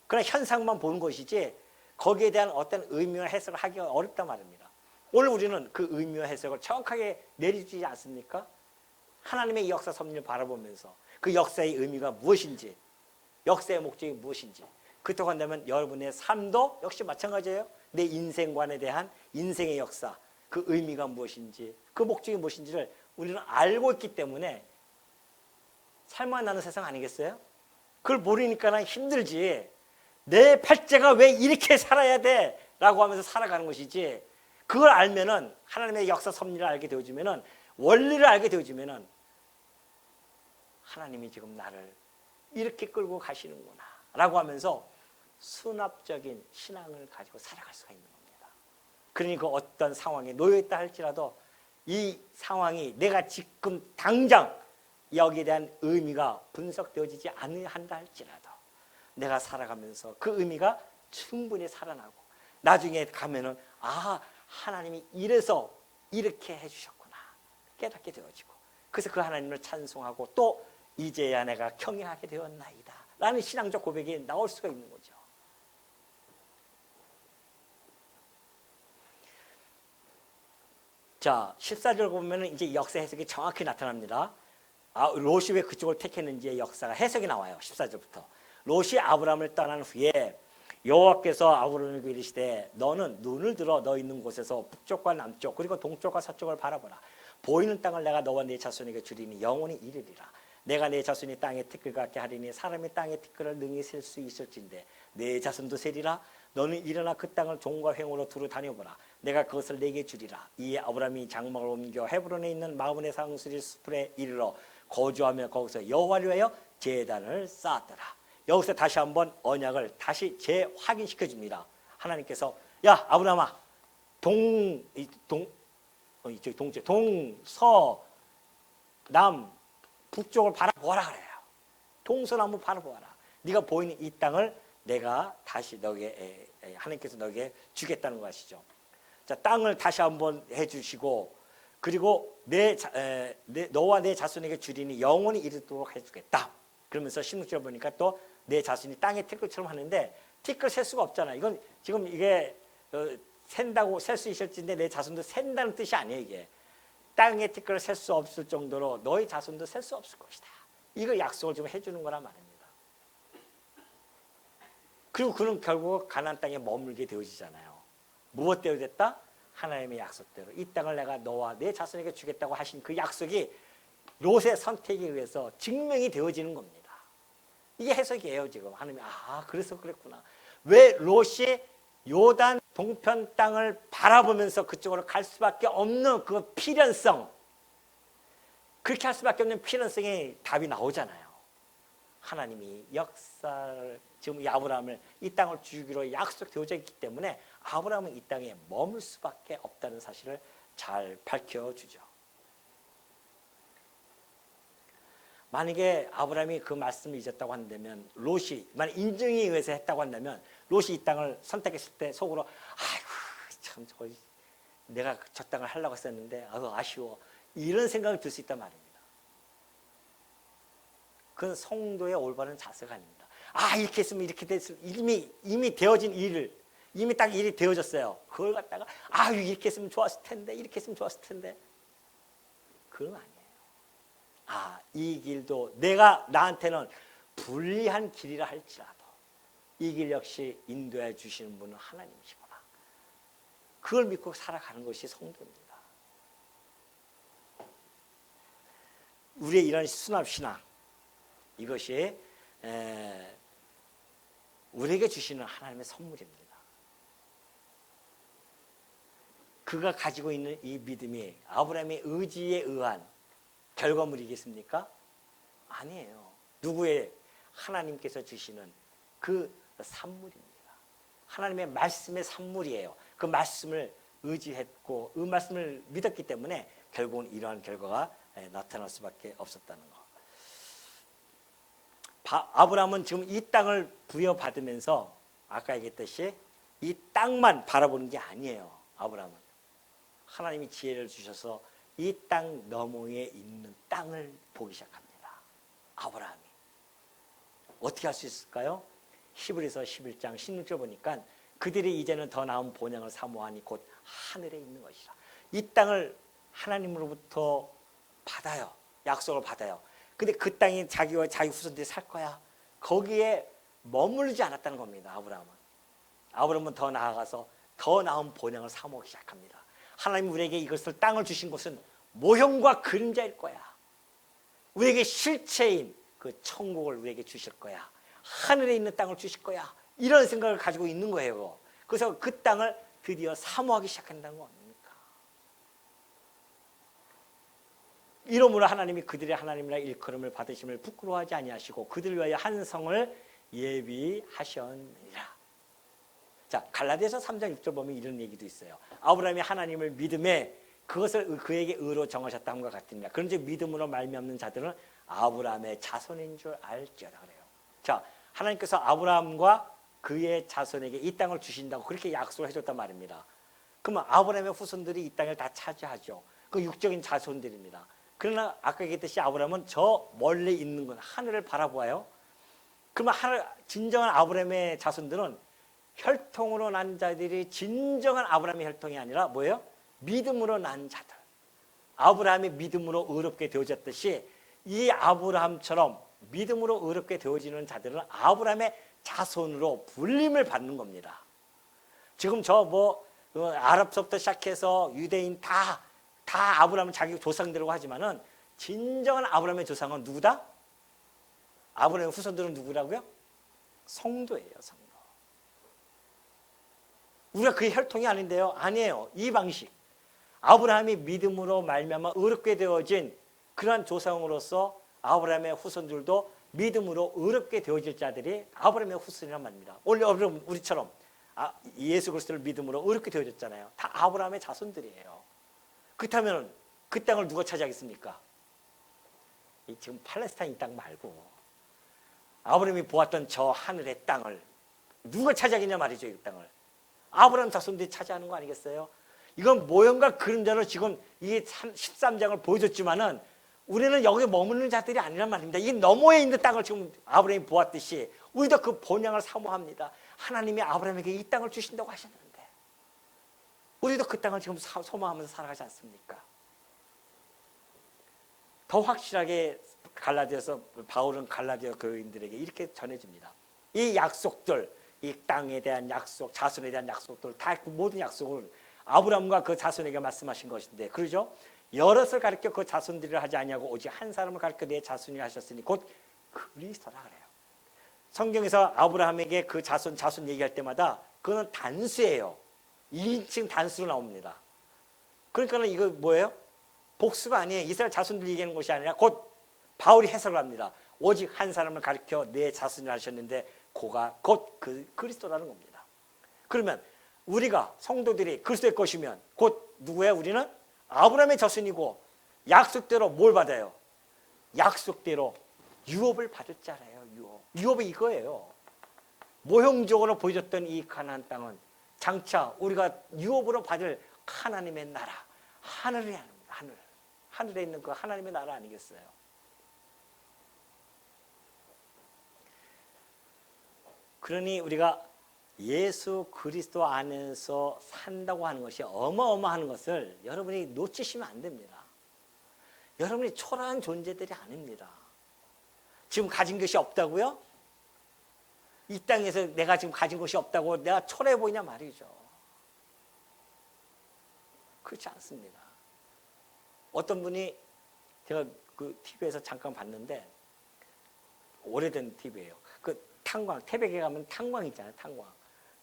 그냥 현상만 보는 것이지 거기에 대한 어떤 의미와 해석을 하기가 어렵단 말입니다. 오늘 우리는 그 의미와 해석을 정확하게 내려주지 않습니까? 하나님의 역사 섭리를 바라보면서 그 역사의 의미가 무엇인지, 역사의 목적이 무엇인지, 그렇다고 한다면 여러분의 삶도 역시 마찬가지예요. 내 인생관에 대한 인생의 역사, 그 의미가 무엇인지, 그 목적이 무엇인지를 우리는 알고 있기 때문에 살만 나는 세상 아니겠어요? 그걸 모르니까 힘들지. 내 팔자가 왜 이렇게 살아야 돼? 라고 하면서 살아가는 것이지. 그걸 알면은 하나님의 역사 섭리를 알게 되어지면은 원리를 알게 되어지면은 하나님이 지금 나를 이렇게 끌고 가시는구나 라고 하면서 수납적인 신앙을 가지고 살아갈 수가 있는 겁니다. 그러니 그 어떤 상황에 놓여있다 할지라도 이 상황이 내가 지금 당장 여기에 대한 의미가 분석되어지지 않는다 할지라도 내가 살아가면서 그 의미가 충분히 살아나고 나중에 가면은 아, 하나님이 이래서 이렇게 해주셨구나 깨닫게 되어지고, 그래서 그 하나님을 찬송하고 또 이제야 내가 경외하게 되었나이다 라는 신앙적 고백이 나올 수가 있는 거죠. 자, 14절 보면 이제 역사 해석이 정확히 나타납니다. 롯이 왜 그쪽을 택했는지의 역사가 해석이 나와요. 14절부터. 롯이 아브라함을 떠난 후에 여호와께서 아브라함에게 이르시되 너는 눈을 들어 너 있는 곳에서 북쪽과 남쪽 그리고 동쪽과 서쪽을 바라보라. 보이는 땅을 내가 너와 네 자손에게 주리니 영원히 이르리라. 내가 내 자손이 땅에 티끌 같게 하리니 사람이 땅에 티끌을 능히 셀 수 있을진데 내 자손도 세리라. 너는 일어나 그 땅을 종과 횡으로 두루 다녀보라. 내가 그것을 내게 주리라. 이에 아브라함이 장막을 옮겨 헤브론에 있는 마므네 상수리 숲에 이르러 거주하며 거기서 여호와를 위하여 제단을 쌓았더라. 여기서 다시 한번 언약을 다시 재확인시켜 줍니다. 하나님께서 야 아브라함아 동서 남 북쪽을 바라보아라 그래요. 동서남북 바라보아라. 네가 보이는 이 땅을 내가 다시 너에게 하나님께서 너에게 주겠다는 것이죠. 자, 땅을 다시 한번 해주시고 그리고 너와 내 자손에게 주리니 영원히 이르도록 해주겠다. 그러면서 16절 보니까 또 내 자손이 땅의 티끌처럼 하는데 티끌 셀 수가 없잖아. 이건 지금 이게 샌다고 셀 수 있을진데 내 자손도 샌다는 뜻이 아니에요. 이게 땅의 티끌을 셀 수 없을 정도로 너희 자손도 셀 수 없을 것이다. 이거 약속을 좀 해주는 거란 말입니다. 그리고 그는 결국 가나안 땅에 머물게 되어지잖아요. 무엇대로 됐다? 하나님의 약속대로 이 땅을 내가 너와 내 자손에게 주겠다고 하신 그 약속이 롯의 선택에 의해서 증명이 되어지는 겁니다. 이게 해석이에요. 지금 하나님이 그래서 그랬구나. 왜 롯이 요단 동편 땅을 바라보면서 그쪽으로 갈 수밖에 없는 그 필연성, 그렇게 할 수밖에 없는 필연성의 답이 나오잖아요. 하나님이 역사를 지금 이 아브라함을 이 땅을 주기로 약속되어져 있기 때문에 아브라함은 이 땅에 머물 수밖에 없다는 사실을 잘 밝혀주죠. 만약에 아브라함이 그 말씀을 잊었다고 한다면 롯이 만약 인정에 의해서 했다고 한다면 롯이 이 땅을 선택했을 때 속으로 아이고 참 내가 저 땅을 하려고 했었는데 아쉬워 이런 생각이 들 수 있단 말입니다. 그건 성도의 올바른 자세가 아닙니다. 이렇게 했으면 이렇게 됐으면 이미 되어진 일을 이미 딱 일이 되어졌어요. 그걸 갖다가 이렇게 했으면 좋았을 텐데 이렇게 했으면 좋았을 텐데 그건 아니에요. 이 길도 내가 나한테는 불리한 길이라 할지라도 이 길 역시 인도해 주시는 분은 하나님이시구나. 그걸 믿고 살아가는 것이 성도입니다. 우리의 이런 수납신앙 이것이 우리에게 주시는 하나님의 선물입니다. 그가 가지고 있는 이 믿음이 아브라함의 의지에 의한 결과물이겠습니까? 아니에요. 누구의 하나님께서 주시는 그 산물입니다. 하나님의 말씀의 산물이에요. 그 말씀을 의지했고 그 말씀을 믿었기 때문에 결국은 이러한 결과가 나타날 수밖에 없었다는 거. 아브라함은 지금 이 땅을 부여받으면서 아까 얘기했듯이 이 땅만 바라보는 게 아니에요. 아브라함은 하나님이 지혜를 주셔서 이 땅 너머에 있는 땅을 보기 시작합니다. 아브라함이 어떻게 할 수 있을까요? 히브리서 11장 16절 보니까 그들이 이제는 더 나은 본향을 사모하니 곧 하늘에 있는 것이라. 이 땅을 하나님으로부터 받아요. 약속을 받아요. 근데 그 땅이 자기와 자기 후손들이 살 거야. 거기에 머무르지 않았다는 겁니다. 아브라함은 더 나아가서 더 나은 본향을 사모하기 시작합니다. 하나님 우리에게 이것을 땅을 주신 것은 모형과 그림자일 거야. 우리에게 실체인 그 천국을 우리에게 주실 거야. 하늘에 있는 땅을 주실 거야. 이런 생각을 가지고 있는 거예요. 그래서 그 땅을 드디어 사모하기 시작한다는 거 아닙니까? 이러므로 하나님이 그들의 하나님이라 일컬음을 받으심을 부끄러워하지 아니하시고 그들을 위하여 한 성을 예비하셨느니라. 자, 갈라디아서 3장 6절 보면 이런 얘기도 있어요. 아브라함이 하나님을 믿음에 그것을 그에게 의로 정하셨다 함과 같으니라. 그런즉 믿음으로 말미암는 자들은 아브라함의 자손인 줄 알지어다 그래요. 자, 하나님께서 아브라함과 그의 자손에게 이 땅을 주신다고 그렇게 약속을 해줬단 말입니다. 그러면 아브라함의 후손들이 이 땅을 다 차지하죠. 그 육적인 자손들입니다. 그러나 아까 얘기했듯이 아브라함은 저 멀리 있는 건 하늘을 바라보아요. 그러면 진정한 아브라함의 자손들은 혈통으로 난 자들이 진정한 아브라함의 혈통이 아니라 뭐예요? 믿음으로 난 자들. 아브라함이 믿음으로 의롭게 되어졌듯이 이 아브라함처럼 믿음으로 의롭게 되어지는 자들은 아브라함의 자손으로 불림을 받는 겁니다. 지금 아랍서부터 시작해서 유대인 다 아브라함은 자기 조상들이라고 하지만은 진정한 아브라함의 조상은 누구다? 아브라함의 후손들은 누구라고요? 성도예요, 성도. 우리가 그의 혈통이 아닌데요. 아니에요. 이 방식. 아브라함이 믿음으로 말미암아 의롭게 되어진 그러한 조상으로서 아브라함의 후손들도 믿음으로 의롭게 되어질 자들이 아브라함의 후손이란 말입니다. 오늘 우리처럼 예수 그리스도를 믿음으로 의롭게 되어졌잖아요. 다 아브라함의 자손들이에요. 그렇다면 그 땅을 누가 차지하겠습니까? 지금 팔레스타인 땅 말고 아브라함이 보았던 저 하늘의 땅을 누가 차지하겠냐 말이죠. 이 땅을. 아브라함 자손들이 차지하는 거 아니겠어요? 이건 모형과 그림자로 지금 이 13장을 보여줬지만은 우리는 여기 머무는 자들이 아니란 말입니다. 이 너머에 있는 땅을 지금 아브라함이 보았듯이 우리도 그 본향을 사모합니다. 하나님이 아브라함에게 이 땅을 주신다고 하셨는데 우리도 그 땅을 지금 소망하면서 살아가지 않습니까? 더 확실하게 바울은 갈라디아 교인들에게 이렇게 전해줍니다. 이 약속들, 이 땅에 대한 약속, 자손에 대한 약속들, 다 모든 약속을 아브라함과 그 자손에게 말씀하신 것인데, 그러죠? 여럿을 가르쳐 그 자손들을 하지 아니하고 오직 한 사람을 가르쳐 내 자손이 하셨으니 곧 그리스도라 그래요. 성경에서 아브라함에게 그 자손 얘기할 때마다 그거는 단수예요. 2인칭 단수로 나옵니다. 그러니까 이거 뭐예요? 복수가 아니에요. 이스라엘 자손들 얘기하는 것이 아니라 곧 바울이 해석을 합니다. 오직 한 사람을 가르쳐 내 자손이 하셨는데 그가 곧 그리스도라는 겁니다. 그러면 우리가 성도들이 그리스도의 것이면 곧 누구예요? 우리는 아브라함의 자손이고 약속대로 뭘 받아요? 약속대로 유업을 받을 자라요. 유업이 이거예요. 모형적으로 보여줬던 이 가나안 땅은 장차 우리가 유업으로 받을 하나님의 나라, 하늘에 있는 그 하나님의 나라 아니겠어요? 그러니 우리가 예수 그리스도 안에서 산다고 하는 것이 어마어마한 것을 여러분이 놓치시면 안 됩니다. 여러분이 초라한 존재들이 아닙니다. 지금 가진 것이 없다고요? 이 땅에서 내가 지금 가진 것이 없다고 내가 초라해 보이냐 말이죠. 그렇지 않습니다. 어떤 분이 제가 그 TV에서 잠깐 봤는데 오래된 TV예요. 그 탄광, 태백에 가면 탄광 있잖아요, 탄광.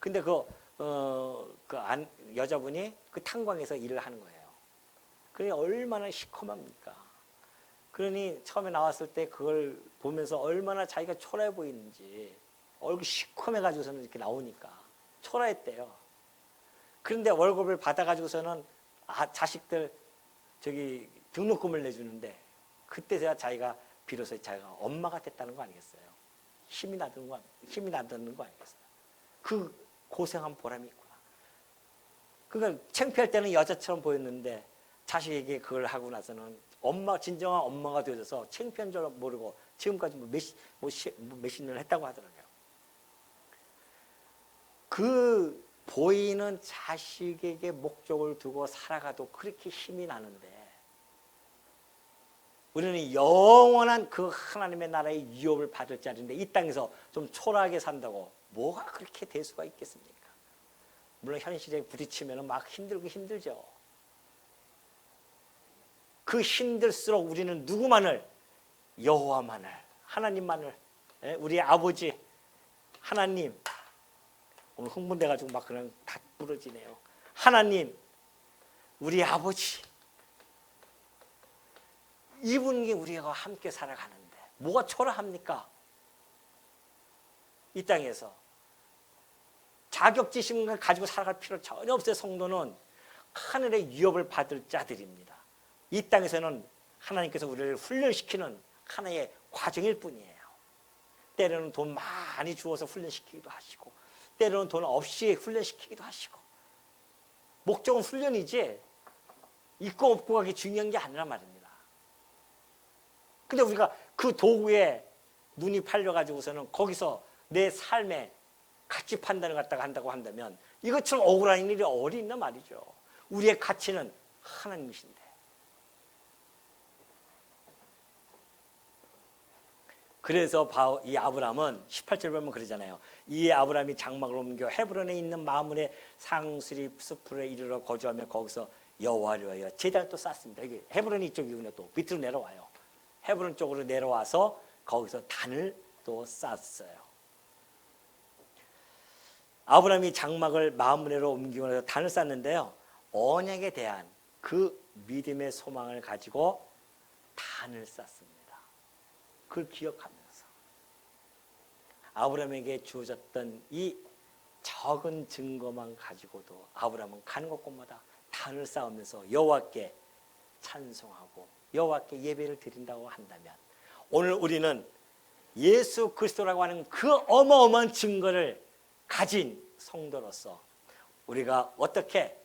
근데 여자분이 그 탄광에서 일을 하는 거예요. 그러니 얼마나 시커멉니까? 그러니 처음에 나왔을 때 그걸 보면서 얼마나 자기가 초라해 보이는지 얼굴 시커매가지고서는 이렇게 나오니까 초라했대요. 그런데 월급을 받아가지고서는 자식들 등록금을 내주는데 그때서야 자기가 비로소 자기가 엄마가 됐다는 거 아니겠어요? 힘이 나는 거 아니겠어요? 그 고생한 보람이 있구나. 그러니까 창피할 때는 여자처럼 보였는데 자식에게 그걸 하고 나서는 진정한 엄마가 되어서 창피한 줄 모르고 지금까지 몇십 년을 했다고 하더라고요. 그 보이는 자식에게 목적을 두고 살아가도 그렇게 힘이 나는데 우리는 영원한 그 하나님의 나라의 유업을 받을 자리인데 이 땅에서 좀 초라하게 산다고 뭐가 그렇게 될 수가 있겠습니까? 물론 현실에 부딪히면 막 힘들죠. 그 힘들수록 우리는 누구만을? 여호와만을, 하나님만을, 우리 아버지 하나님. 오늘 흥분돼가지고 막 그냥 다 부러지네요. 하나님, 우리 아버지, 이분이 우리가 함께 살아가는데 뭐가 초라합니까? 이 땅에서 자격지심을 가지고 살아갈 필요 전혀 없어요. 성도는 하늘의 유업을 받을 자들입니다. 이 땅에서는 하나님께서 우리를 훈련시키는 하나의 과정일 뿐이에요. 때로는 돈 많이 주어서 훈련시키기도 하시고 때로는 돈 없이 훈련시키기도 하시고 목적은 훈련이지 있고 없고가 중요한 게 아니란 말입니다. 근데 우리가 그 도구에 눈이 팔려가지고서는 거기서 내 삶에 가치 판단을 갖다가 한다고 한다면 이것처럼 억울한 일이 어디 있나 말이죠. 우리의 가치는 하나님이신데. 그래서 이 아브람은 18절 보면 그러잖아요. 이 아브람이 장막을 옮겨 헤브론에 있는 마므레 상수리 숲으로 이르러 거주하며 거기서 여호와를 위하여 제단을 또 쌓습니다. 이게 헤브론이 이쪽이군요. 또 밑으로 내려와요. 헤브론 쪽으로 내려와서 거기서 단을 또 쌓았어요. 아브람이 장막을 마므레로 옮기고 나서 단을 쌓는데요. 언약에 대한 그 믿음의 소망을 가지고 단을 쌓습니다. 그걸 기억하면서 아브람에게 주어졌던 이 적은 증거만 가지고도 아브람은 가는 곳곳마다 단을 쌓으면서 여호와께 찬송하고 여호와께 예배를 드린다고 한다면 오늘 우리는 예수 그리스도라고 하는 그 어마어마한 증거를 가진 성도로서 우리가 어떻게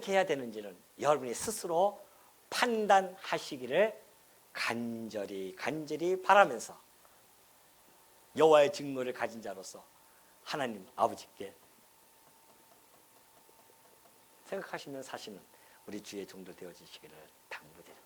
해야 되는지는 여러분이 스스로 판단하시기를 간절히 바라면서 여호와의 증거를 가진 자로서 하나님 아버지께 생각하시면 사시는 우리 주의 종도 되어지시기를 당부드립니다.